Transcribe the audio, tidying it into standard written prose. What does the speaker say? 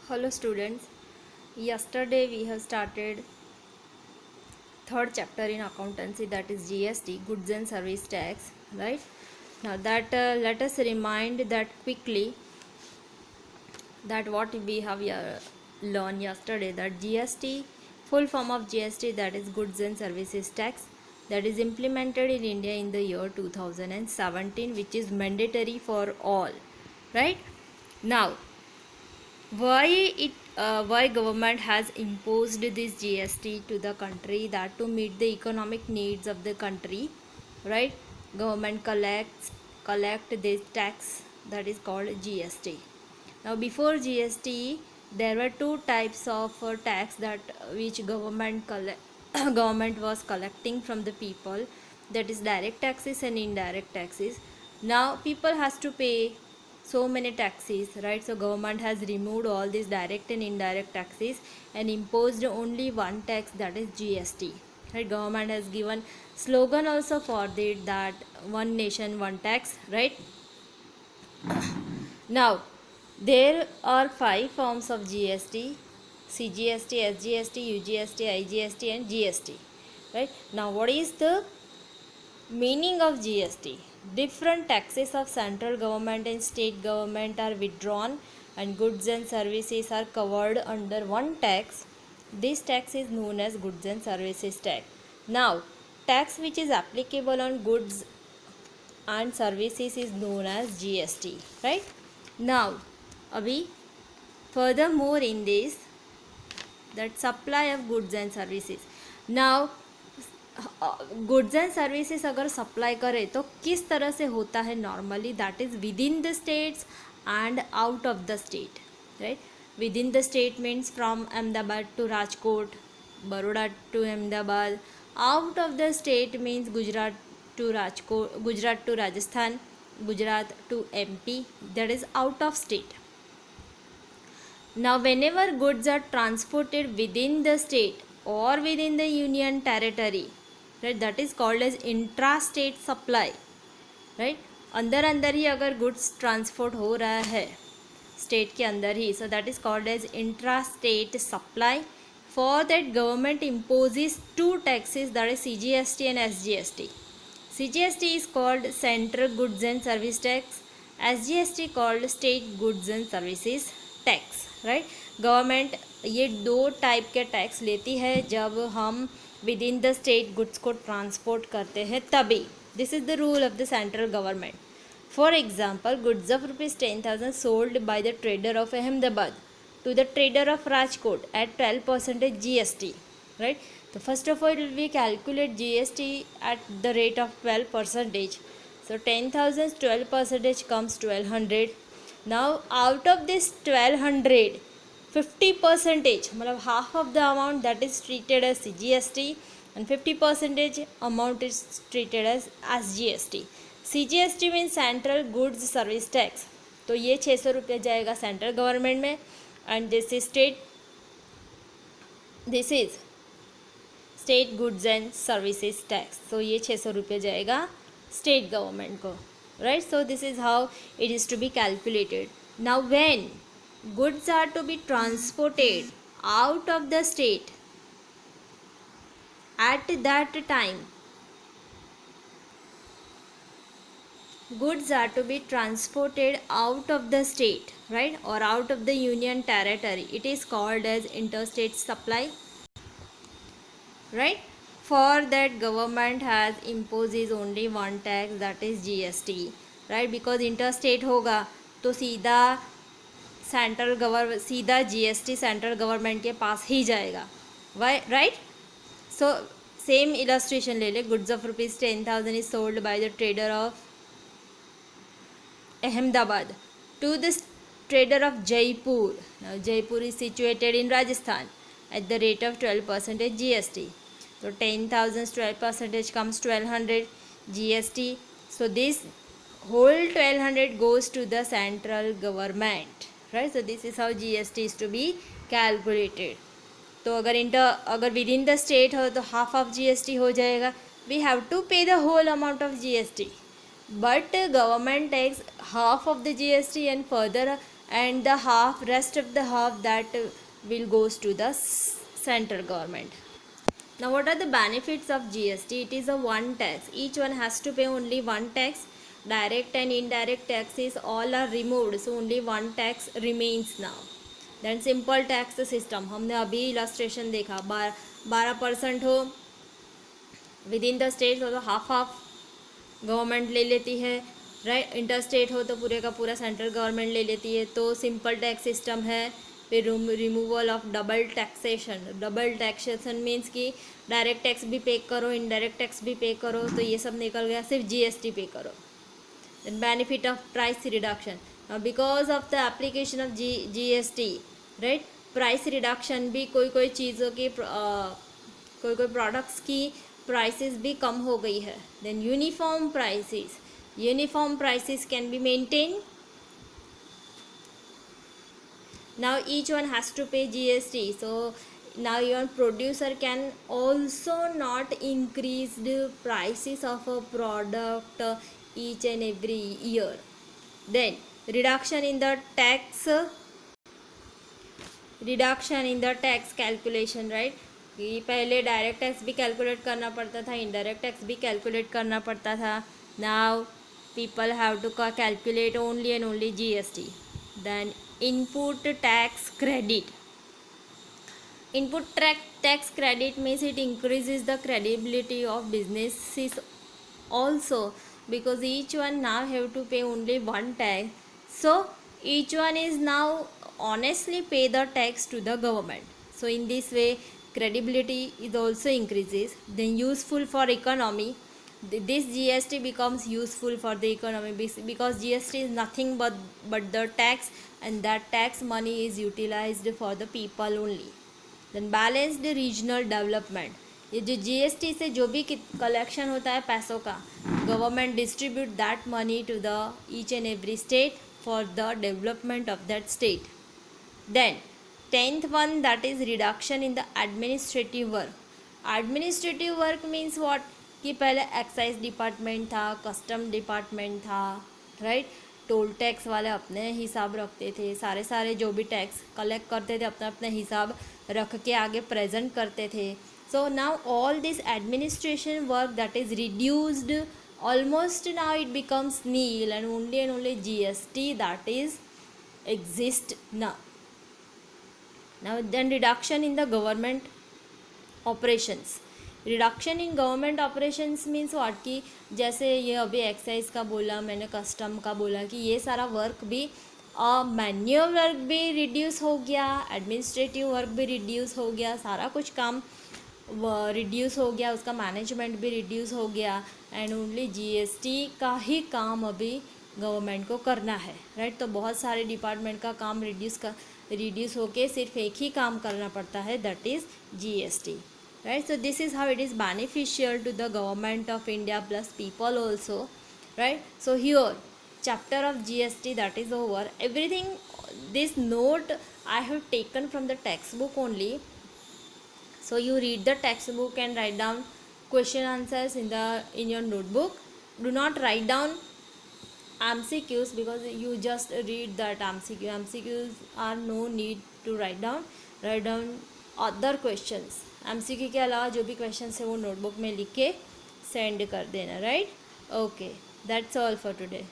Hello students, yesterday we have started third chapter in accountancy, that is GST, goods and service tax, right? Now that let us remind that quickly that what we have learned yesterday, that GST, full form of GST, that is goods and services tax, that is implemented in India in the year 2017, which is mandatory for all, right? Now why government has imposed this GST to the country, that to meet the economic needs of the country, right? Government collect this tax, that is called GST. Now before GST there were two types of tax that which government was collecting from the people, that is direct taxes and indirect taxes. Now people has to pay so many taxes, right? So government has removed all these direct and indirect taxes and imposed only one tax, that is GST, right? Government has given slogan also for it, that one nation one tax, right? Now there are five forms of GST: CGST, SGST, UGST, IGST and GST, right? Now what is the meaning of GST? Different taxes of central government and state government are withdrawn and goods and services are covered under one tax. This tax is known as goods and services tax. Now, tax which is applicable on goods and services is known as GST, right? Now, abhi furthermore in this, that supply of goods and services. Now goods and services अगर supply करें तो किस तरह से होता है normally, that is within the states and out of the state, right? Within the state means from Ahmedabad to Rajkot, Baroda to Ahmedabad. Out of the state means Gujarat to Rajkot, Gujarat to Rajasthan, Gujarat to MP, that is out of state. Now whenever goods are transported within the state or within the union territory, right, that is called as intra-state supply, right? अंदर अंदर ही अगर goods transport हो रहा है state के अंदर ही, so that is called as intra state supply. For that government imposes two taxes, that is CGST and SGST. CGST is called Central Goods and Service Tax, SGST called State Goods and Services Tax, right? Government ये दो type के tax लेती है जब हम with in the state goods को transport करते हैं तभी. This is the rule of the central government. For example, goods of ₹10,000 sold by the trader of Ahmedabad to the trader of Rajkot at 12% GST, right? So first of all we calculate GST at the rate of 12%. So 10,000 12% comes 1200. Now out of this 1200, 50%, मतलब half of the amount, that is treated as CGST and 50% amount is treated as SGST. CGST means Central Goods Service Tax. तो ये 600 रुपये जाएगा central government में, and this is state goods and services tax. So ये 600 रुपये जाएगा state government को, right? So this is how it is to be calculated. Now when goods are to be transported out of the state, at that time goods are to be transported out of the state, right, or out of the union territory, it is called as interstate supply, right? For that government has imposes only one tax, that is GST, right? Because interstate होगा तो सीधा सीधा GST central government के पास ही जाएगा, right? So same illustration ले ले. Goods of ₹10,000 is sold by the trader of Ahmedabad to the trader of Jaipur. Now Jaipur is situated in Rajasthan at the rate of 12% GST. So 10,000 12% comes 1200 GST. So this whole 1200 goes to the central government, right? So this is how GST is to be calculated. तो अगर with in the state हो तो half of GST हो जाएगा. We have to pay the whole amount of GST. But government takes half of the GST and further and the half, rest of the half, that will goes to the central government. Now what are the benefits of GST? It is a one tax. Each one has to pay only one tax. Direct and indirect taxes all are removed, so only one tax remains now. Then simple tax system, हमने अभी illustration देखा, 12% हो with in the state हो तो half half government ले लेती है, right. Inter state हो तो पूरे का पूरा सेंट्रल गवर्नमेंट ले लेती है. तो सिंपल टैक्स सिस्टम है. फिर removal of double taxation. Double taxation means कि डायरेक्ट टैक्स भी पे करो, इनडायरेक्ट टैक्स भी पे करो, तो ये सब निकल गया, सिर्फ GST पे करो. Then benefit of price reduction, because of the application of GST, राइट. प्राइस रिडक्शन भी, कोई कोई चीज़ों की कोई कोई प्रोडक्ट्स की प्राइसेस भी कम हो गई है. Then uniform prices can be maintain. Now each one has to pay GST, so now your producer can also not increase the prices of a product each and every year. Then reduction in the tax calculation, right. कि पहले direct tax भी calculate करना पड़ता था, indirect tax भी calculate करना पड़ता था. Now people have to calculate only and only GST. Then input tax credit. Tax credit means it increases the credibility of businesses also, because each one now have to pay only one tax, so each one is now honestly pay the tax to the government. So in this way credibility is also increases. Then useful for economy, this GST becomes useful for the economy, because GST is nothing but the tax, and that tax money is utilized for the people only. Then balanced regional development, ये जो GST से जो भी collection होता है पैसों का, government distribute that money to the each and every state for the development of that state. Then 10th one, that is reduction in the administrative work. Administrative work means what, कि पहले excise department था, custom department था, right. Toll tax वाले अपने हिसाब रखते थे, सारे जो भी टैक्स कलेक्ट करते थे अपना अपना हिसाब रख के आगे प्रेजेंट करते थे. So now all this administration work that is reduced, almost now it becomes nil, and only GST that is exist now. Now then reduction in the government operations. Reduction in government operations means what, कि जैसे ये अभी excise का बोला मैंने, custom का बोला, कि ये सारा वर्क भी, मैन्युअल वर्क भी रिड्यूस हो गया, एडमिनिस्ट्रेटिव वर्क भी रिड्यूस हो गया, सारा कुछ काम रिड्यूस हो गया, उसका मैनेजमेंट भी रिड्यूस हो गया, एंड ओनली GST का ही काम अभी गवर्नमेंट को करना है, राइट. तो बहुत सारे डिपार्टमेंट का काम रिड्यूस होके सिर्फ एक ही काम करना पड़ता है, that is GST. Right, so this is how it is beneficial to the government of India plus people also, right. So here chapter of GST that is over. Everything, this note I have taken from the textbook only, so you read the textbook and write down question answers in your notebook. Do not write down MCQs, because you just read that MCQs are no need to write down other questions. MCQ के अलावा जो भी question है वो notebook में लिख के send कर देना, right. Okay, that's all for today.